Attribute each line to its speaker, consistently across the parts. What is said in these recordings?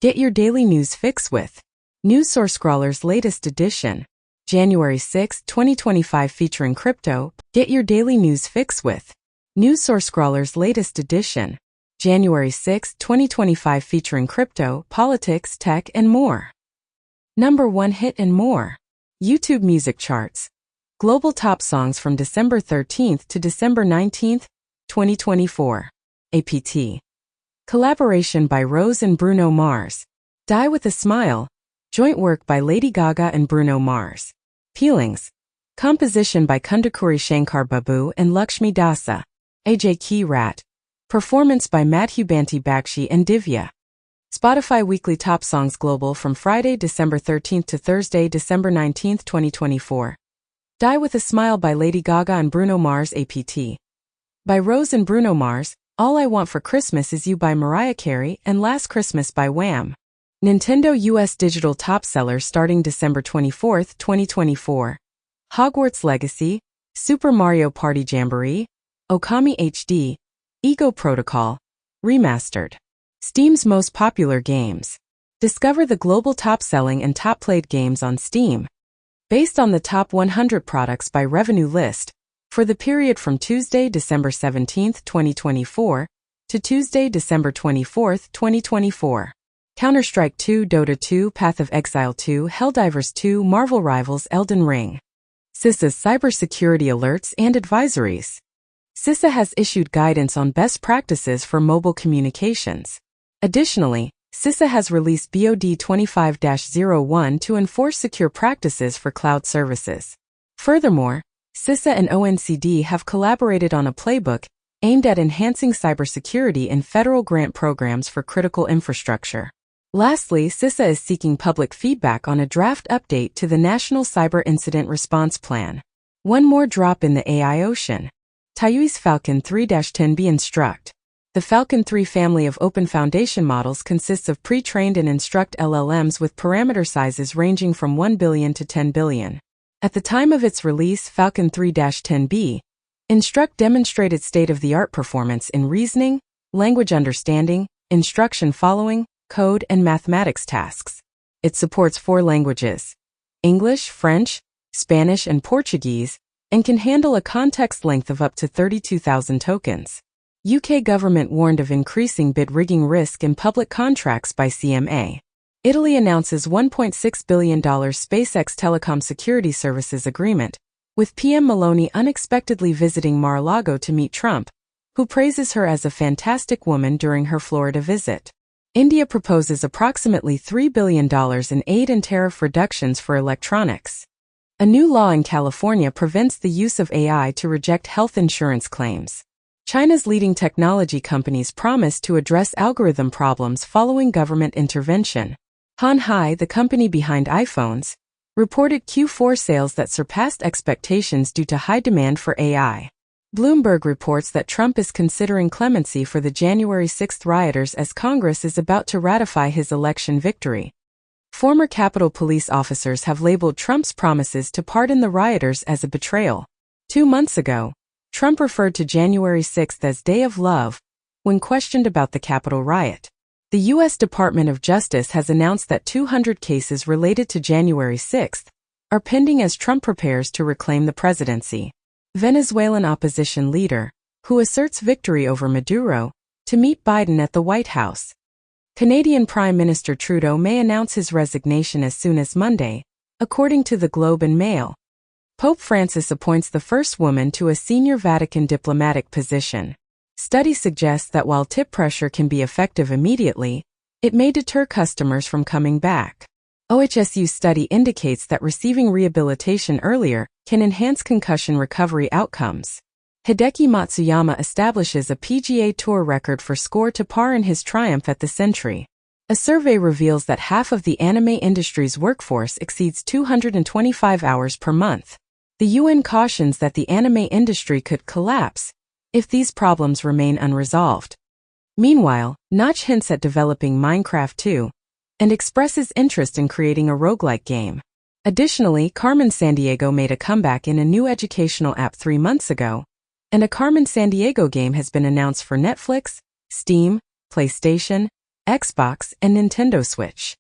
Speaker 1: Get your daily news fix with News Source Scrawler's latest edition, January 6, 2025, featuring crypto. Get your daily news fix with News Source Scrawler's latest edition, January 6, 2025, featuring crypto, politics, tech, and more. Number 1 hit and more. YouTube music charts. Global top songs from December 13th to December 19th, 2024. APT. Collaboration by Rose and Bruno Mars. Die with a Smile. Joint work by Lady Gaga and Bruno Mars. Peelings. Composition by Kundakuri Shankar Babu and Lakshmi Dasa. AJ Key Rat. Performance by Madhu Banti Bakshi and Divya. Spotify Weekly Top Songs Global from Friday, December 13th to Thursday, December 19th, 2024. Die with a Smile by Lady Gaga and Bruno Mars. APT. By Rose and Bruno Mars. All I Want for Christmas Is You by Mariah Carey and Last Christmas by Wham. Nintendo US Digital Top Sellers starting December 24, 2024. Hogwarts Legacy, Super Mario Party Jamboree, Okami HD, Ego Protocol, Remastered. Steam's most popular games. Discover the global top-selling and top-played games on Steam. Based on the top 100 products by revenue list, for the period from Tuesday, December 17, 2024, to Tuesday, December 24, 2024. Counter-Strike 2, Dota 2, Path of Exile 2, Helldivers 2, Marvel Rivals, Elden Ring. CISA's cybersecurity alerts and advisories. CISA has issued guidance on best practices for mobile communications. Additionally, CISA has released BOD 25-01 to enforce secure practices for cloud services. Furthermore, CISA and ONCD have collaborated on a playbook aimed at enhancing cybersecurity in federal grant programs for critical infrastructure. Lastly, CISA is seeking public feedback on a draft update to the National Cyber Incident Response Plan. One more drop in the AI ocean. Taiyui's Falcon 3-10B Instruct. The Falcon 3 family of open foundation models consists of pre-trained and instruct LLMs with parameter sizes ranging from 1 billion to 10 billion. At the time of its release, Falcon 3-10B, Instruct demonstrated state-of-the-art performance in reasoning, language understanding, instruction following, code, and mathematics tasks. It supports 4 languages: English, French, Spanish, and Portuguese, and can handle a context length of up to 32,000 tokens. UK government warned of increasing bid rigging risk in public contracts by CMA. Italy announces $1.6 billion SpaceX telecom security services agreement, with PM Meloni unexpectedly visiting Mar-a-Lago to meet Trump, who praises her as a fantastic woman during her Florida visit. India proposes approximately $3 billion in aid and tariff reductions for electronics. A new law in California prevents the use of AI to reject health insurance claims. China's leading technology companies promise to address algorithm problems following government intervention. Hon Hai, the company behind iPhones, reported Q4 sales that surpassed expectations due to high demand for AI. Bloomberg reports that Trump is considering clemency for the January 6 rioters as Congress is about to ratify his election victory. Former Capitol Police officers have labeled Trump's promises to pardon the rioters as a betrayal. 2 months ago, Trump referred to January 6 as Day of Love when questioned about the Capitol riot. The U.S. Department of Justice has announced that 200 cases related to January 6 are pending as Trump prepares to reclaim the presidency. Venezuelan opposition leader, who asserts victory over Maduro, to meet Biden at the White House. Canadian Prime Minister Trudeau may announce his resignation as soon as Monday, according to the Globe and Mail. Pope Francis appoints the first woman to a senior Vatican diplomatic position. Study suggests that while tip pressure can be effective immediately, it may deter customers from coming back. OHSU study indicates that receiving rehabilitation earlier can enhance concussion recovery outcomes. Hideki Matsuyama establishes a PGA Tour record for score to par in his triumph at the Century. A survey reveals that half of the anime industry's workforce exceeds 225 hours per month. The UN cautions that the anime industry could collapse if these problems remain unresolved. Meanwhile, Notch hints at developing Minecraft 2 and expresses interest in creating a roguelike game. Additionally, Carmen Sandiego made a comeback in a new educational app 3 months ago, and a Carmen Sandiego game has been announced for Netflix, Steam, PlayStation, Xbox, and Nintendo Switch.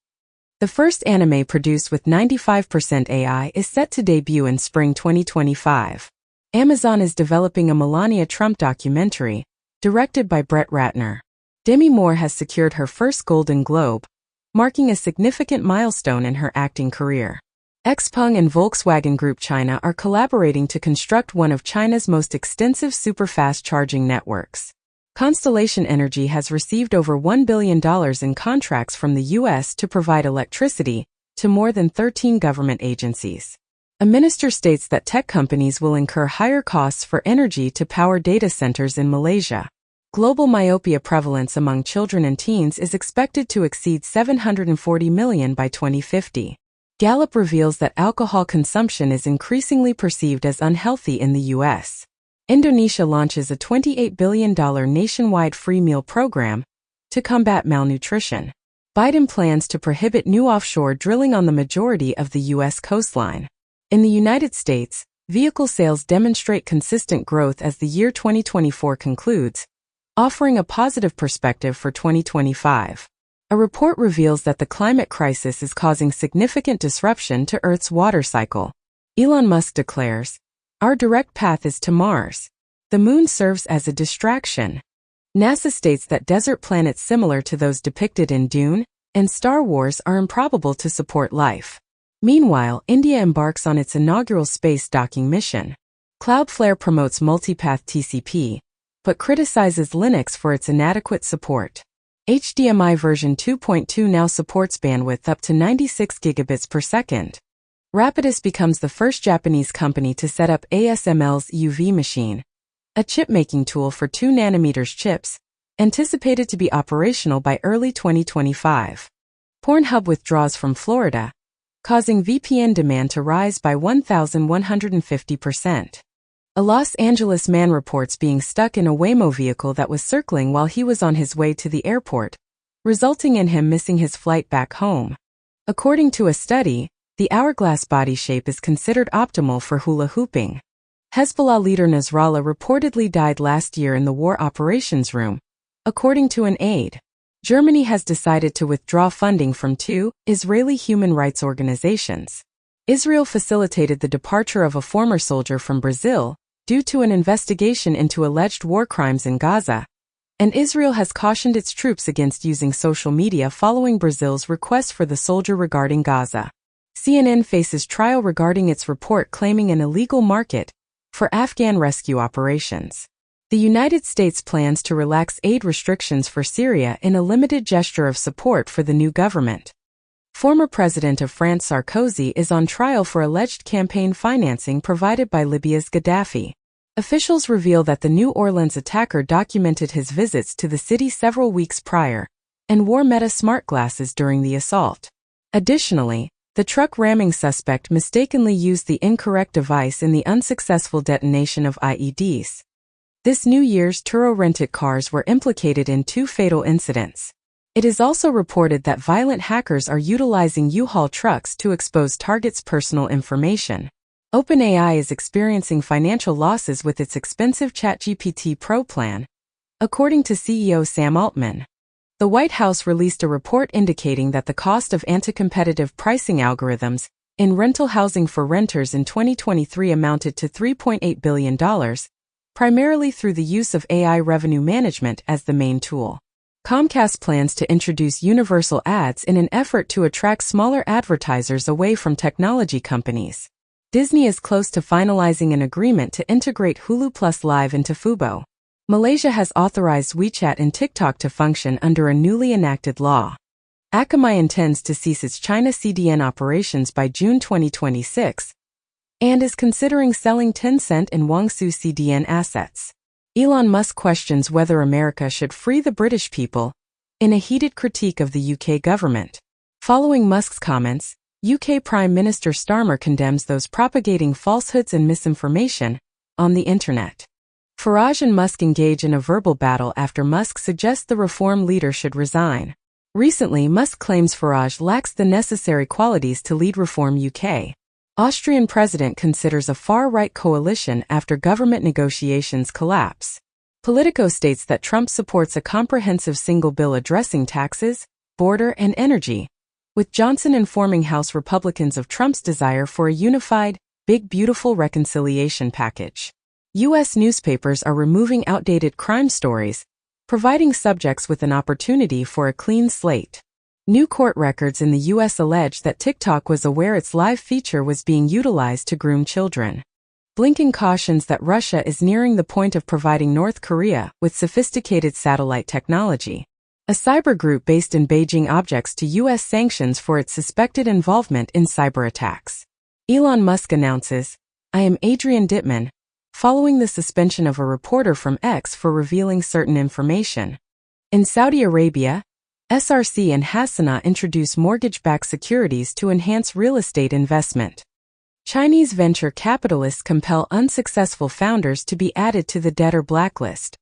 Speaker 1: The first anime produced with 95% AI is set to debut in spring 2025. Amazon is developing a Melania Trump documentary, directed by Brett Ratner. Demi Moore has secured her first Golden Globe, marking a significant milestone in her acting career. Xpeng and Volkswagen Group China are collaborating to construct one of China's most extensive super-fast charging networks. Constellation Energy has received over $1 billion in contracts from the U.S. to provide electricity to more than 13 government agencies. A minister states that tech companies will incur higher costs for energy to power data centers in Malaysia. Global myopia prevalence among children and teens is expected to exceed 740 million by 2050. Gallup reveals that alcohol consumption is increasingly perceived as unhealthy in the U.S. Indonesia launches a $28 billion nationwide free meal program to combat malnutrition. Biden plans to prohibit new offshore drilling on the majority of the U.S. coastline. In the United States, vehicle sales demonstrate consistent growth as the year 2024 concludes, offering a positive perspective for 2025. A report reveals that the climate crisis is causing significant disruption to Earth's water cycle. Elon Musk declares, "Our direct path is to Mars. The moon serves as a distraction." NASA states that desert planets similar to those depicted in Dune and Star Wars are improbable to support life. Meanwhile, India embarks on its inaugural space docking mission. Cloudflare promotes multipath TCP, but criticizes Linux for its inadequate support. HDMI version 2.2 now supports bandwidth up to 96 gigabits per second. Rapidus becomes the first Japanese company to set up ASML's UV machine, a chip-making tool for 2nm chips, anticipated to be operational by early 2025. Pornhub withdraws from Florida, causing VPN demand to rise by 1,150%. A Los Angeles man reports being stuck in a Waymo vehicle that was circling while he was on his way to the airport, resulting in him missing his flight back home. According to a study, the hourglass body shape is considered optimal for hula hooping. Hezbollah leader Nasrallah reportedly died last year in the war operations room, according to an aide. Germany has decided to withdraw funding from 2 Israeli human rights organizations. Israel facilitated the departure of a former soldier from Brazil due to an investigation into alleged war crimes in Gaza, and Israel has cautioned its troops against using social media following Brazil's request for the soldier regarding Gaza. CNN faces trial regarding its report claiming an illegal market for Afghan rescue operations. The United States plans to relax aid restrictions for Syria in a limited gesture of support for the new government. Former President of France Sarkozy is on trial for alleged campaign financing provided by Libya's Gaddafi. Officials reveal that the New Orleans attacker documented his visits to the city several weeks prior and wore Meta smart glasses during the assault. Additionally, the truck ramming suspect mistakenly used the incorrect device in the unsuccessful detonation of IEDs. This New Year's Turo rented cars were implicated in 2 fatal incidents. It is also reported that violent hackers are utilizing U-Haul trucks to expose targets' personal information. OpenAI is experiencing financial losses with its expensive ChatGPT Pro plan, according to CEO Sam Altman. The White House released a report indicating that the cost of anti-competitive pricing algorithms in rental housing for renters in 2023 amounted to $3.8 billion, primarily through the use of AI revenue management as the main tool. Comcast plans to introduce universal ads in an effort to attract smaller advertisers away from technology companies. Disney is close to finalizing an agreement to integrate Hulu Plus Live into Fubo. Malaysia has authorized WeChat and TikTok to function under a newly enacted law. Akamai intends to cease its China CDN operations by June 2026 and is considering selling Tencent and Guangzhou CDN assets. Elon Musk questions whether America should free the British people in a heated critique of the UK government. Following Musk's comments, UK Prime Minister Starmer condemns those propagating falsehoods and misinformation on the internet. Farage and Musk engage in a verbal battle after Musk suggests the reform leader should resign. Recently, Musk claims Farage lacks the necessary qualities to lead Reform UK. Austrian president considers a far-right coalition after government negotiations collapse. Politico states that Trump supports a comprehensive single bill addressing taxes, border, and energy, with Johnson informing House Republicans of Trump's desire for a unified, big beautiful reconciliation package. U.S. newspapers are removing outdated crime stories, providing subjects with an opportunity for a clean slate. New court records in the U.S. allege that TikTok was aware its live feature was being utilized to groom children. Blinken cautions that Russia is nearing the point of providing North Korea with sophisticated satellite technology. A cyber group based in Beijing objects to U.S. sanctions for its suspected involvement in cyber attacks. Elon Musk announces, "I am Adrian Dittman," following the suspension of a reporter from X for revealing certain information. In Saudi Arabia, SRC and Hasana introduce mortgage-backed securities to enhance real estate investment. Chinese venture capitalists compel unsuccessful founders to be added to the debtor blacklist.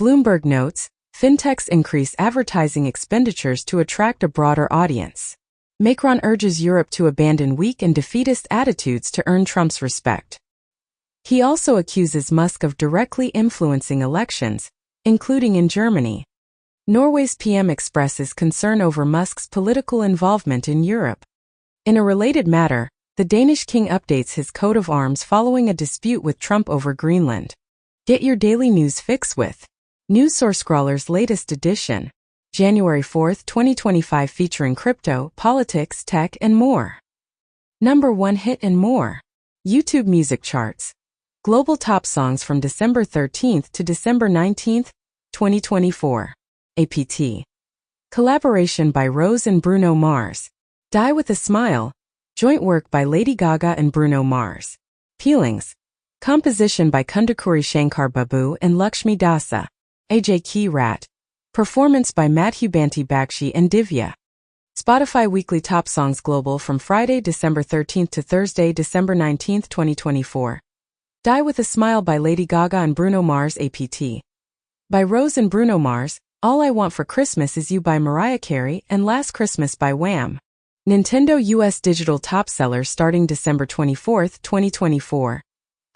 Speaker 1: Bloomberg notes, fintechs increase advertising expenditures to attract a broader audience. Macron urges Europe to abandon weak and defeatist attitudes to earn Trump's respect. He also accuses Musk of directly influencing elections, including in Germany. Norway's PM expresses concern over Musk's political involvement in Europe. In a related matter, the Danish king updates his coat of arms following a dispute with Trump over Greenland. Get your daily news fix with NewsSourceScrawler's latest edition, January 4, 2025, featuring crypto, politics, tech, and more. Number 1 hit and more. YouTube music charts. Global top songs from December 13 to December 19, 2024. APT. Collaboration by Rose and Bruno Mars. Die with a Smile. Joint work by Lady Gaga and Bruno Mars. Peelings. Composition by Kundakuri Shankar Babu and Lakshmi Dasa. AJ Key Rat. Performance by Madhu Banti Bakshi and Divya. Spotify Weekly Top Songs Global from Friday, December 13 to Thursday, December 19, 2024. Die with a Smile by Lady Gaga and Bruno Mars. APT. By Rose and Bruno Mars. All I Want for Christmas Is You by Mariah Carey and Last Christmas by Wham. Nintendo US Digital Top Sellers starting December 24, 2024.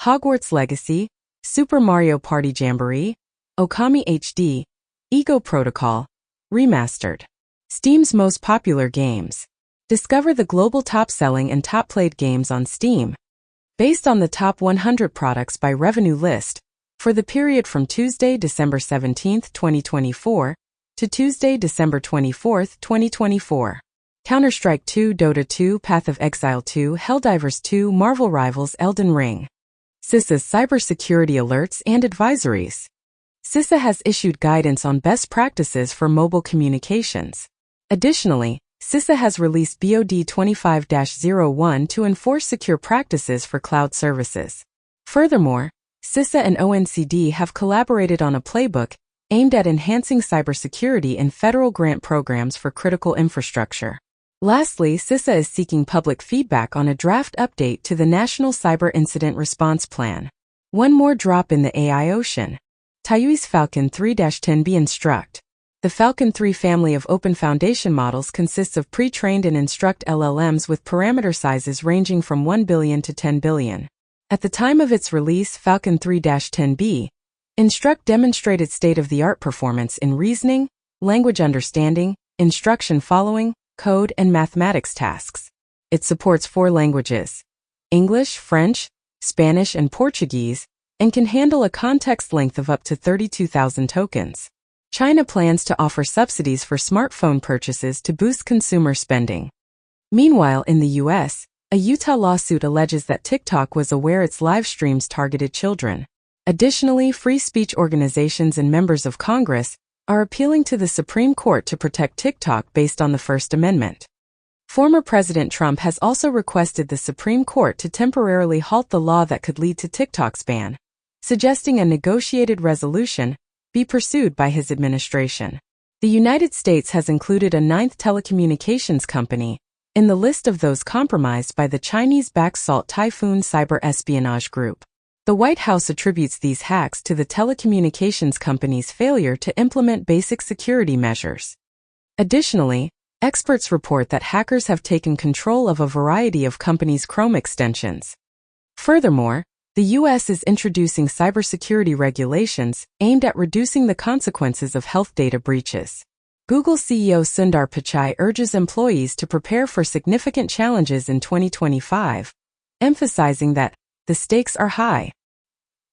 Speaker 1: Hogwarts Legacy, Super Mario Party Jamboree, Okami HD, Ego Protocol, Remastered. Steam's most popular games. Discover the global top-selling and top-played games on Steam. Based on the top 100 products by revenue list, for the period from Tuesday, December 17, 2024, to Tuesday, December 24, 2024. Counter-Strike 2, Dota 2, Path of Exile 2, Helldivers 2, Marvel Rivals, Elden Ring. CISA's cybersecurity alerts and advisories. CISA has issued guidance on best practices for mobile communications. Additionally, CISA has released BOD 25-01 to enforce secure practices for cloud services. Furthermore, CISA and ONCD have collaborated on a playbook aimed at enhancing cybersecurity in federal grant programs for critical infrastructure. Lastly, CISA is seeking public feedback on a draft update to the National Cyber Incident Response Plan. One more drop in the AI ocean. Taiyui's Falcon 3-10B Instruct. The Falcon 3 family of open foundation models consists of pre-trained and instruct LLMs with parameter sizes ranging from 1 billion to 10 billion. At the time of its release, Falcon 3-10B, Instruct demonstrated state-of-the-art performance in reasoning, language understanding, instruction following, code, and mathematics tasks. It supports 4 languages: English, French, Spanish, and Portuguese, and can handle a context length of up to 32,000 tokens. China plans to offer subsidies for smartphone purchases to boost consumer spending. Meanwhile, in the U.S., a Utah lawsuit alleges that TikTok was aware its live streams targeted children. Additionally, free speech organizations and members of Congress are appealing to the Supreme Court to protect TikTok based on the First Amendment. Former President Trump has also requested the Supreme Court to temporarily halt the law that could lead to TikTok's ban, suggesting a negotiated resolution be pursued by his administration. The United States has included a 9th telecommunications company in the list of those compromised by the Chinese-backed Salt Typhoon cyber espionage group. The White House attributes these hacks to the telecommunications company's failure to implement basic security measures. Additionally, experts report that hackers have taken control of a variety of companies' Chrome extensions. Furthermore, The U.S. is introducing cybersecurity regulations aimed at reducing the consequences of health data breaches. Google CEO Sundar Pichai urges employees to prepare for significant challenges in 2025, emphasizing that the stakes are high.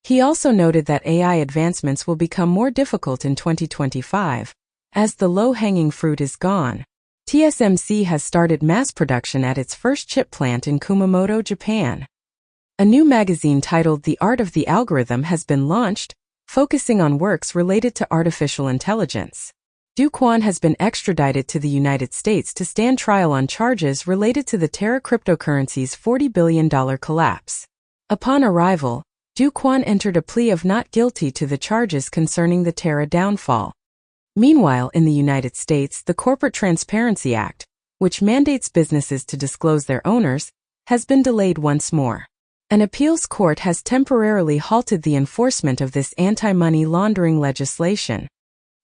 Speaker 1: He also noted that AI advancements will become more difficult in 2025, as the low-hanging fruit is gone. TSMC has started mass production at its first chip plant in Kumamoto, Japan. A new magazine titled The Art of the Algorithm has been launched, focusing on works related to artificial intelligence. Do Kwon has been extradited to the United States to stand trial on charges related to the Terra cryptocurrency's $40 billion collapse. Upon arrival, Do Kwon entered a plea of not guilty to the charges concerning the Terra downfall. Meanwhile, in the United States, the Corporate Transparency Act, which mandates businesses to disclose their owners, has been delayed once more. An appeals court has temporarily halted the enforcement of this anti-money laundering legislation.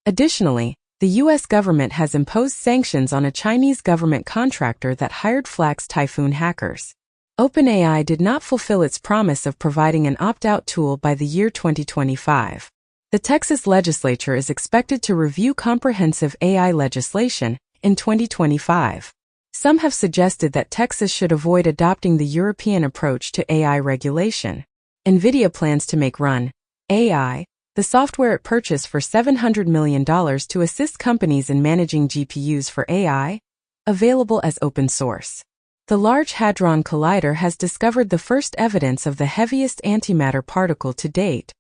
Speaker 1: Additionally, the U.S. government has imposed sanctions on a Chinese government contractor that hired Flax Typhoon hackers. OpenAI did not fulfill its promise of providing an opt-out tool by the year 2025. The Texas legislature is expected to review comprehensive AI legislation in 2025. Some have suggested that Texas should avoid adopting the European approach to AI regulation. NVIDIA plans to make Run AI, the software it purchased for $700 million to assist companies in managing GPUs for AI, available as open source. The Large Hadron Collider has discovered the first evidence of the heaviest antimatter particle to date.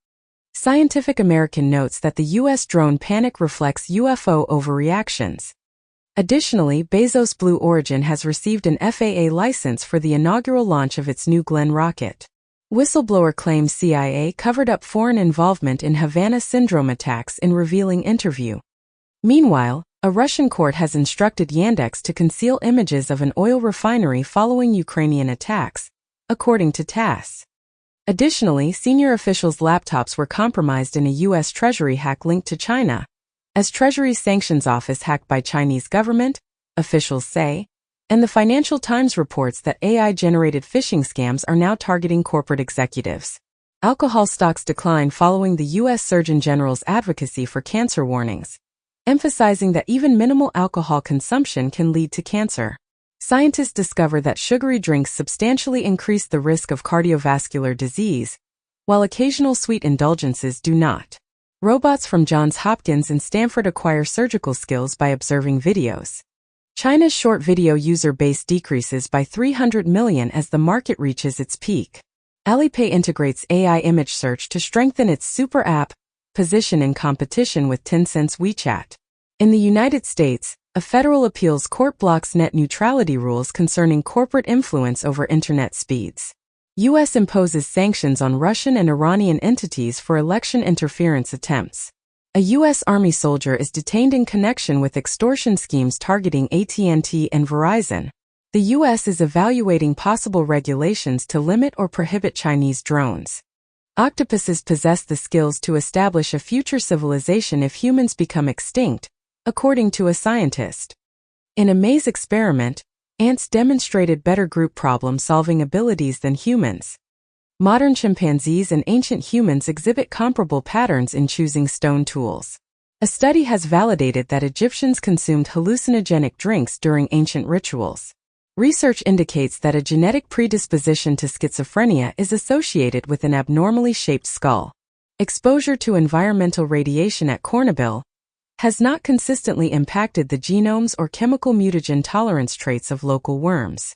Speaker 1: Scientific American notes that the U.S. drone panic reflects UFO overreactions. Additionally, Bezos' Blue Origin has received an FAA license for the inaugural launch of its New Glenn rocket. Whistleblower claims CIA covered up foreign involvement in Havana syndrome attacks in revealing interview. Meanwhile, a Russian court has instructed Yandex to conceal images of an oil refinery following Ukrainian attacks, according to TASS. Additionally, senior officials' laptops were compromised in a U.S. Treasury hack linked to China, as Treasury's sanctions office hacked by Chinese government, officials say, and the Financial Times reports that AI-generated phishing scams are now targeting corporate executives. Alcohol stocks decline following the U.S. Surgeon General's advocacy for cancer warnings, emphasizing that even minimal alcohol consumption can lead to cancer. Scientists discover that sugary drinks substantially increase the risk of cardiovascular disease, while occasional sweet indulgences do not. Robots from Johns Hopkins and Stanford acquire surgical skills by observing videos. China's short video user base decreases by 300 million as the market reaches its peak. Alipay integrates AI image search to strengthen its super app position in competition with Tencent's WeChat. In the United States, a federal appeals court blocks net neutrality rules concerning corporate influence over internet speeds. U.S. imposes sanctions on Russian and Iranian entities for election interference attempts. A U.S. Army soldier is detained in connection with extortion schemes targeting AT&T and Verizon. The U.S. is evaluating possible regulations to limit or prohibit Chinese drones. Octopuses possess the skills to establish a future civilization if humans become extinct, according to a scientist. In a maze experiment, ants demonstrated better group problem-solving abilities than humans. Modern chimpanzees and ancient humans exhibit comparable patterns in choosing stone tools. A study has validated that Egyptians consumed hallucinogenic drinks during ancient rituals. Research indicates that a genetic predisposition to schizophrenia is associated with an abnormally shaped skull. Exposure to environmental radiation at Corneville has not consistently impacted the genomes or chemical mutagen tolerance traits of local worms.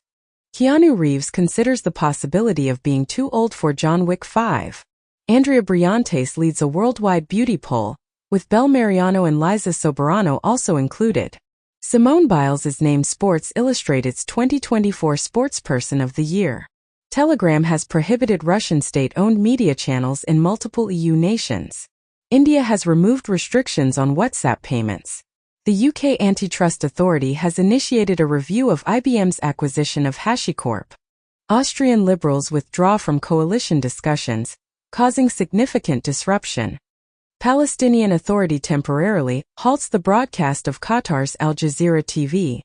Speaker 1: Keanu Reeves considers the possibility of being too old for John Wick 5. Andrea Briantes leads a worldwide beauty poll, with Belle Mariano and Liza Soberano also included. Simone Biles is named Sports Illustrated's 2024 Sportsperson of the Year. Telegram has prohibited Russian state-owned media channels in multiple EU nations. India has removed restrictions on WhatsApp payments. The UK Antitrust Authority has initiated a review of IBM's acquisition of HashiCorp. Austrian liberals withdraw from coalition discussions, causing significant disruption. Palestinian Authority temporarily halts the broadcast of Qatar's Al Jazeera TV.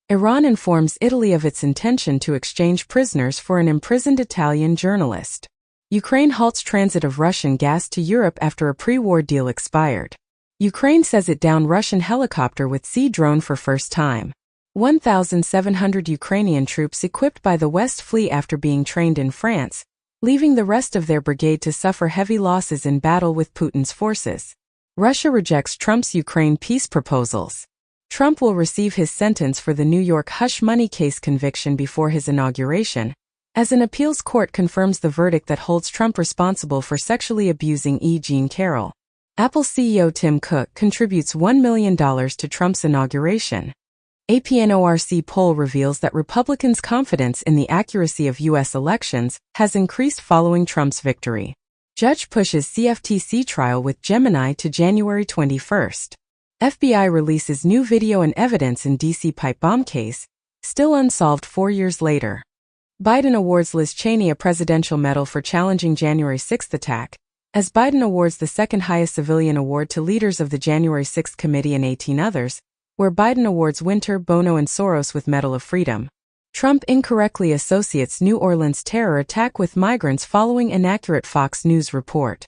Speaker 1: Iran informs Italy of its intention to exchange prisoners for an imprisoned Italian journalist. Ukraine halts transit of Russian gas to Europe after a pre-war deal expired. Ukraine says it downed Russian helicopter with sea drone for first time. 1,700 Ukrainian troops equipped by the West flee after being trained in France, leaving the rest of their brigade to suffer heavy losses in battle with Putin's forces. Russia rejects Trump's Ukraine peace proposals. Trump will receive his sentence for the New York hush money case conviction before his inauguration, as an appeals court confirms the verdict that holds Trump responsible for sexually abusing E. Jean Carroll. Apple CEO Tim Cook contributes $1 million to Trump's inauguration. APNORC poll reveals that Republicans' confidence in the accuracy of U.S. elections has increased following Trump's victory. Judge pushes CFTC trial with Gemini to January 21. FBI releases new video and evidence in D.C. pipe bomb case, still unsolved 4 years later. Biden awards Liz Cheney a Presidential Medal for challenging January 6 attack, as Biden awards the second highest civilian award to leaders of the January 6 committee and 18 others, where Biden awards Winter, Bono and Soros with Medal of Freedom. Trump incorrectly associates New Orleans terror attack with migrants following inaccurate Fox News report.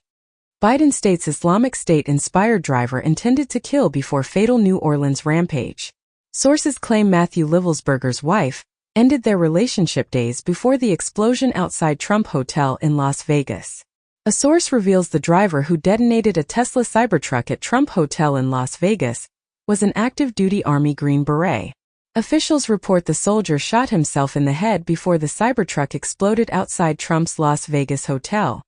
Speaker 1: Biden states Islamic State-inspired driver intended to kill before fatal New Orleans rampage. Sources claim Matthew Livelsberger's wife ended their relationship days before the explosion outside Trump Hotel in Las Vegas. A source reveals the driver who detonated a Tesla Cybertruck at Trump Hotel in Las Vegas was an active-duty Army Green Beret. Officials report the soldier shot himself in the head before the Cybertruck exploded outside Trump's Las Vegas hotel.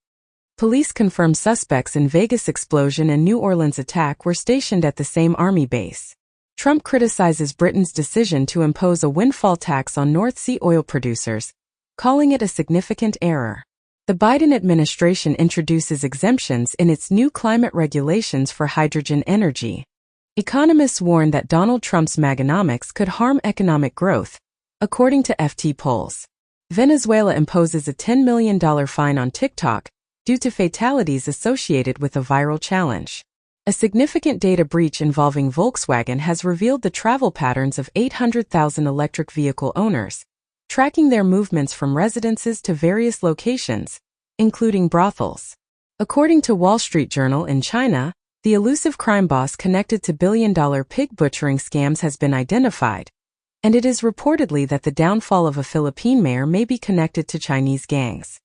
Speaker 1: Police confirm suspects in Vegas explosion and New Orleans attack were stationed at the same Army base. Trump criticizes Britain's decision to impose a windfall tax on North Sea oil producers, calling it a significant error. The Biden administration introduces exemptions in its new climate regulations for hydrogen energy. Economists warn that Donald Trump's Maganomics could harm economic growth, according to FT polls. Venezuela imposes a $10 million fine on TikTok due to fatalities associated with a viral challenge. A significant data breach involving Volkswagen has revealed the travel patterns of 800,000 electric vehicle owners, tracking their movements from residences to various locations, including brothels. According to Wall Street Journal, in China, the elusive crime boss connected to billion-dollar pig butchering scams has been identified, and it is reportedly that the downfall of a Philippine mayor may be connected to Chinese gangs.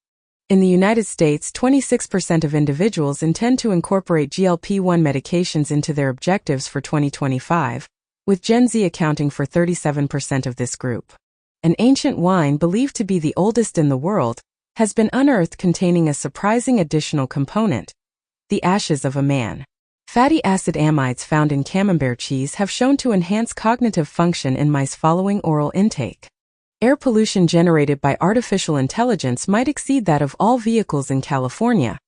Speaker 1: In the United States, 26% of individuals intend to incorporate GLP-1 medications into their objectives for 2025, with Gen Z accounting for 37% of this group. An ancient wine believed to be the oldest in the world has been unearthed containing a surprising additional component: the ashes of a man. Fatty acid amides found in camembert cheese have shown to enhance cognitive function in mice following oral intake. Air pollution generated by artificial intelligence might exceed that of all vehicles in California,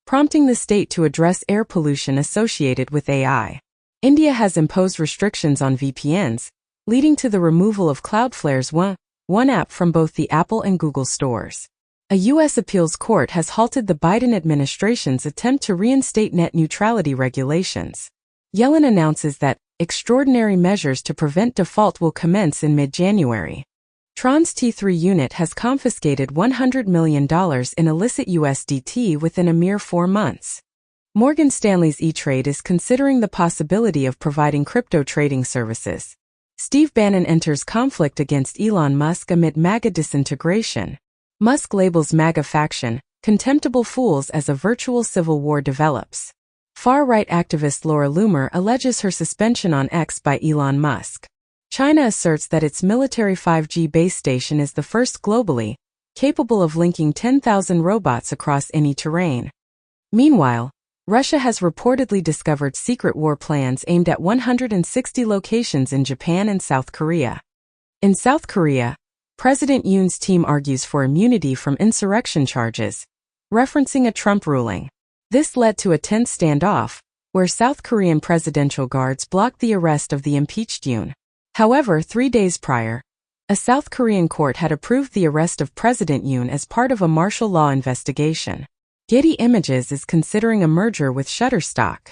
Speaker 1: prompting the state to address air pollution associated with AI. India has imposed restrictions on VPNs, leading to the removal of Cloudflare's One app from both the Apple and Google stores. A U.S. appeals court has halted the Biden administration's attempt to reinstate net neutrality regulations. Yellen announces that extraordinary measures to prevent default will commence in mid-January. Tron's T3 unit has confiscated $100 million in illicit USDT within a mere 4 months. Morgan Stanley's E-Trade is considering the possibility of providing crypto trading services. Steve Bannon enters conflict against Elon Musk amid MAGA disintegration. Musk labels MAGA faction contemptible fools as a virtual civil war develops. Far-right activist Laura Loomer alleges her suspension on X by Elon Musk. China asserts that its military 5G base station is the first globally capable of linking 10,000 robots across any terrain. Meanwhile, Russia has reportedly discovered secret war plans aimed at 160 locations in Japan and South Korea. In South Korea, President Yoon's team argues for immunity from insurrection charges, referencing a Trump ruling. This led to a tense standoff, where South Korean presidential guards blocked the arrest of the impeached Yoon. However, 3 days prior, a South Korean court had approved the arrest of President Yoon as part of a martial law investigation. Getty Images is considering a merger with Shutterstock.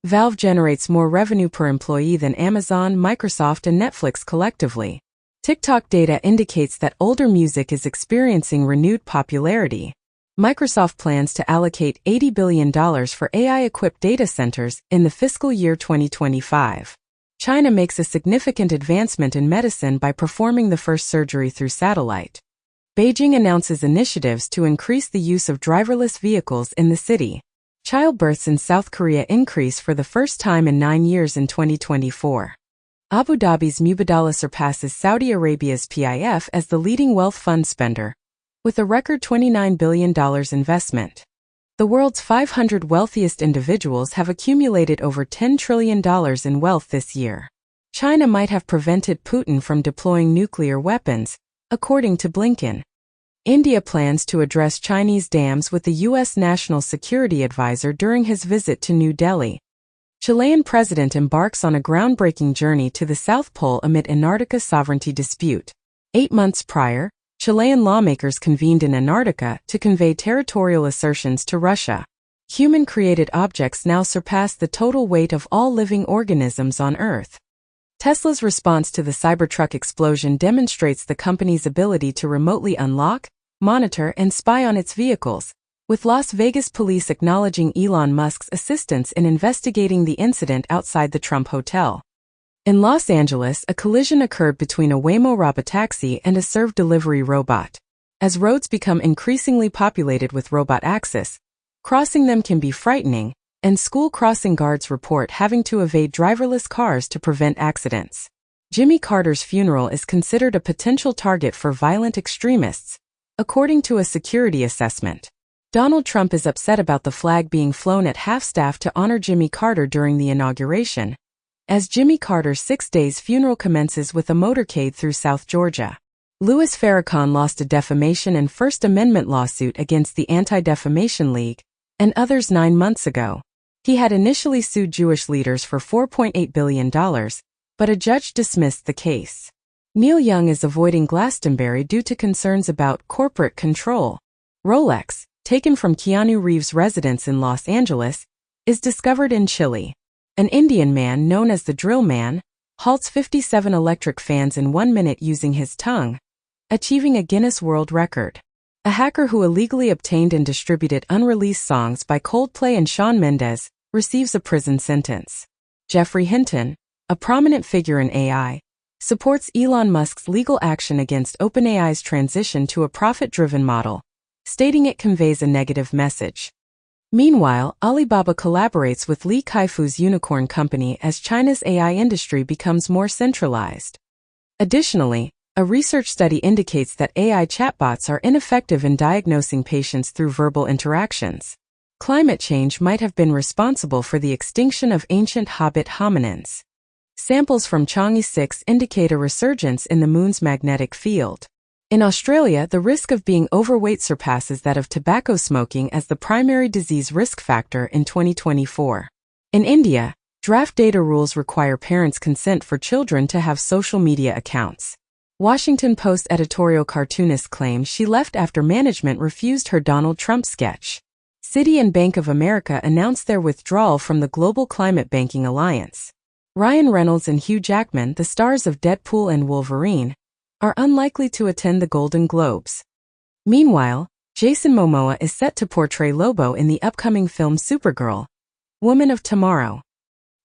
Speaker 1: Valve generates more revenue per employee than Amazon, Microsoft, and Netflix collectively. TikTok data indicates that older music is experiencing renewed popularity. Microsoft plans to allocate $80 billion for AI-equipped data centers in the fiscal year 2025. China makes a significant advancement in medicine by performing the first surgery through satellite. Beijing announces initiatives to increase the use of driverless vehicles in the city. Childbirths in South Korea increase for the first time in 9 years in 2024. Abu Dhabi's Mubadala surpasses Saudi Arabia's PIF as the leading wealth fund spender, with a record $29 billion investment. The world's 500 wealthiest individuals have accumulated over $10 trillion in wealth this year. China might have prevented Putin from deploying nuclear weapons, according to Blinken. India plans to address Chinese dams with the U.S. National Security Advisor during his visit to New Delhi. Chilean president embarks on a groundbreaking journey to the South Pole amid Antarctica sovereignty dispute. 8 months prior, Chilean lawmakers convened in Antarctica to convey territorial assertions to Russia. Human-created objects now surpass the total weight of all living organisms on Earth. Tesla's response to the Cybertruck explosion demonstrates the company's ability to remotely unlock, monitor, and spy on its vehicles, with Las Vegas police acknowledging Elon Musk's assistance in investigating the incident outside the Trump Hotel. In Los Angeles, a collision occurred between a Waymo robotaxi and a serve delivery robot. As roads become increasingly populated with robot access, crossing them can be frightening, and school crossing guards report having to evade driverless cars to prevent accidents. Jimmy Carter's funeral is considered a potential target for violent extremists, according to a security assessment. Donald Trump is upset about the flag being flown at half-staff to honor Jimmy Carter during the inauguration, as Jimmy Carter's 6 days funeral commences with a motorcade through South Georgia. Louis Farrakhan lost a defamation and First Amendment lawsuit against the Anti-Defamation League and others 9 months ago. He had initially sued Jewish leaders for $4.8 billion, but a judge dismissed the case. Neil Young is avoiding Glastonbury due to concerns about corporate control. Rolex, taken from Keanu Reeves' residence in Los Angeles, is discovered in Chile. An Indian man known as the Drill Man halts 57 electric fans in 1 minute using his tongue, achieving a Guinness World Record. A hacker who illegally obtained and distributed unreleased songs by Coldplay and Shawn Mendes receives a prison sentence. Geoffrey Hinton, a prominent figure in AI, supports Elon Musk's legal action against OpenAI's transition to a profit-driven model, stating it conveys a negative message. Meanwhile, Alibaba collaborates with Li Kaifu's unicorn company as China's AI industry becomes more centralized. Additionally, a research study indicates that AI chatbots are ineffective in diagnosing patients through verbal interactions. Climate change might have been responsible for the extinction of ancient hobbit hominins. Samples from Chang'e 6 indicate a resurgence in the moon's magnetic field. In Australia, the risk of being overweight surpasses that of tobacco smoking as the primary disease risk factor in 2024. In India, draft data rules require parents' consent for children to have social media accounts. Washington Post editorial cartoonist claims she left after management refused her Donald Trump sketch. Citi and Bank of America announced their withdrawal from the Global Climate Banking Alliance. Ryan Reynolds and Hugh Jackman, the stars of Deadpool and Wolverine, are unlikely to attend the Golden Globes. Meanwhile, Jason Momoa is set to portray Lobo in the upcoming film Supergirl, Woman of Tomorrow.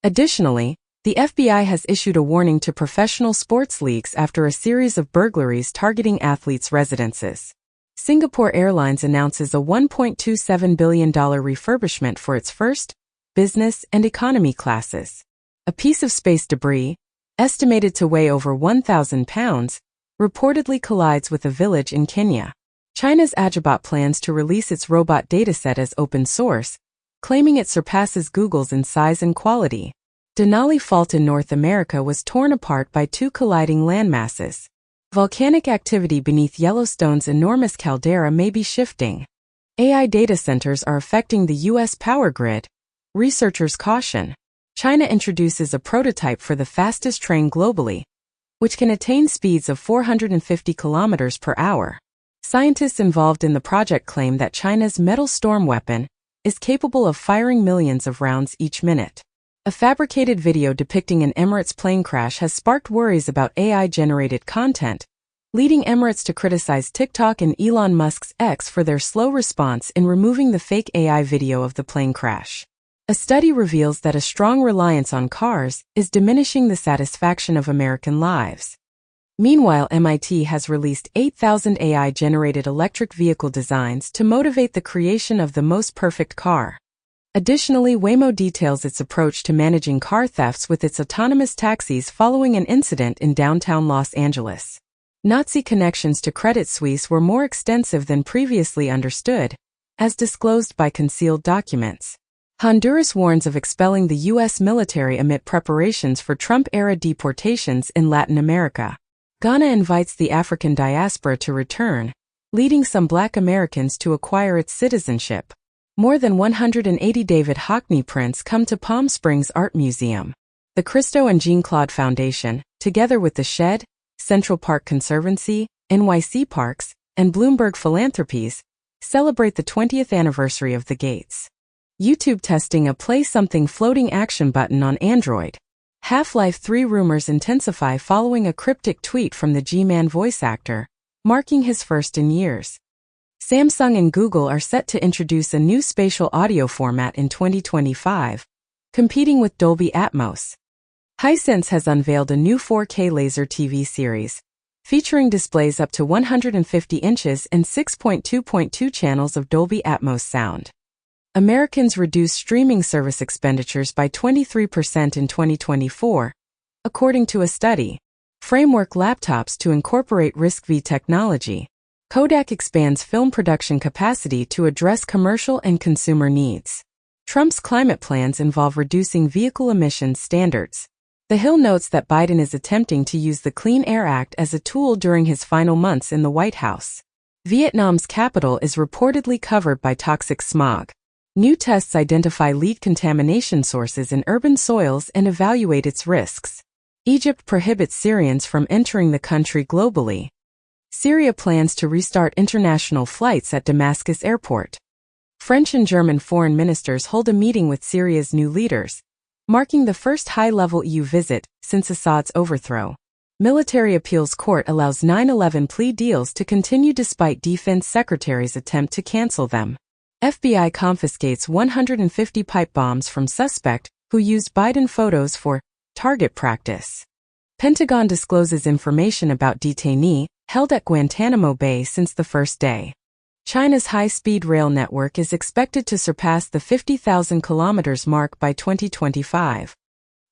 Speaker 1: Additionally, the FBI has issued a warning to professional sports leagues after a series of burglaries targeting athletes' residences. Singapore Airlines announces a $1.27 billion refurbishment for its first, business, and economy classes. A piece of space debris, estimated to weigh over 1,000 pounds, reportedly collides with a village in Kenya. China's Alibaba plans to release its robot dataset as open source, claiming it surpasses Google's in size and quality. Denali Fault in North America was torn apart by 2 colliding landmasses. Volcanic activity beneath Yellowstone's enormous caldera may be shifting. AI data centers are affecting the U.S. power grid, researchers caution. China introduces a prototype for the fastest train globally, which can attain speeds of 450 kilometers per hour. Scientists involved in the project claim that China's metal storm weapon is capable of firing millions of rounds each minute. A fabricated video depicting an Emirates plane crash has sparked worries about AI-generated content, leading Emirates to criticize TikTok and Elon Musk's X for their slow response in removing the fake AI video of the plane crash. A study reveals that a strong reliance on cars is diminishing the satisfaction of American lives. Meanwhile, MIT has released 8,000 AI-generated electric vehicle designs to motivate the creation of the most perfect car. Additionally, Waymo details its approach to managing car thefts with its autonomous taxis following an incident in downtown Los Angeles. Nazi connections to Credit Suisse were more extensive than previously understood, as disclosed by concealed documents. Honduras warns of expelling the U.S. military amid preparations for Trump-era deportations in Latin America. Ghana invites the African diaspora to return, leading some Black Americans to acquire its citizenship. More than 180 David Hockney prints come to Palm Springs Art Museum. The Christo and Jean-Claude Foundation, together with the Shed, Central Park Conservancy, NYC Parks, and Bloomberg Philanthropies, celebrate the 20th anniversary of the Gates. YouTube testing a Play Something floating action button on Android. Half-Life 3 rumors intensify following a cryptic tweet from the G-Man voice actor, marking his first in years. Samsung and Google are set to introduce a new spatial audio format in 2025, competing with Dolby Atmos. Hisense has unveiled a new 4K laser TV series, featuring displays up to 150 inches and 6.2.2 channels of Dolby Atmos sound. Americans reduced streaming service expenditures by 23% in 2024, according to a study. Framework laptops to incorporate RISC-V technology. Kodak expands film production capacity to address commercial and consumer needs. Trump's climate plans involve reducing vehicle emissions standards. The Hill notes that Biden is attempting to use the Clean Air Act as a tool during his final months in the White House. Vietnam's capital is reportedly covered by toxic smog. New tests identify lead contamination sources in urban soils and evaluate its risks. Egypt prohibits Syrians from entering the country globally. Syria plans to restart international flights at Damascus airport. French and German foreign ministers hold a meeting with Syria's new leaders, marking the first high-level EU visit since Assad's overthrow. Military Appeals Court allows 9/11 plea deals to continue despite Defense Secretary's attempt to cancel them. FBI confiscates 150 pipe bombs from suspect who used Biden photos for target practice. Pentagon discloses information about detainee held at Guantanamo Bay since the first day. China's high-speed rail network is expected to surpass the 50,000 kilometers mark by 2025.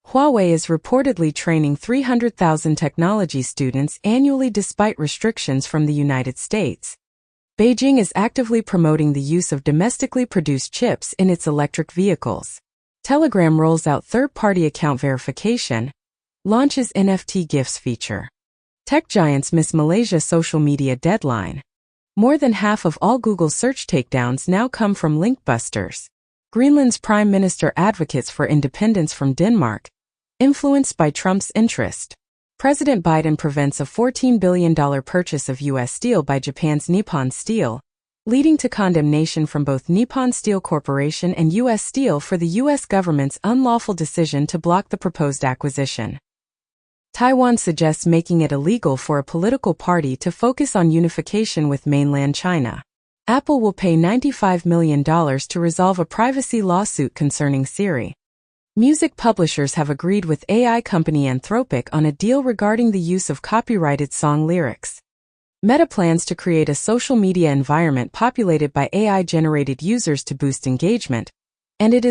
Speaker 1: Huawei is reportedly training 300,000 technology students annually despite restrictions from the United States. Beijing is actively promoting the use of domestically produced chips in its electric vehicles. Telegram rolls out third-party account verification, launches NFT gifts feature. Tech giants miss Malaysia social media deadline. More than half of all Google search takedowns now come from link busters. Greenland's prime minister advocates for independence from Denmark, influenced by Trump's interest. President Biden prevents a $14 billion purchase of U.S. steel by Japan's Nippon Steel, leading to condemnation from both Nippon Steel Corporation and U.S. Steel for the U.S. government's unlawful decision to block the proposed acquisition. Taiwan suggests making it illegal for a political party to focus on unification with mainland China. Apple will pay $95 million to resolve a privacy lawsuit concerning Siri. Music publishers have agreed with AI company Anthropic on a deal regarding the use of copyrighted song lyrics. Meta plans to create a social media environment populated by AI-generated users to boost engagement, and it is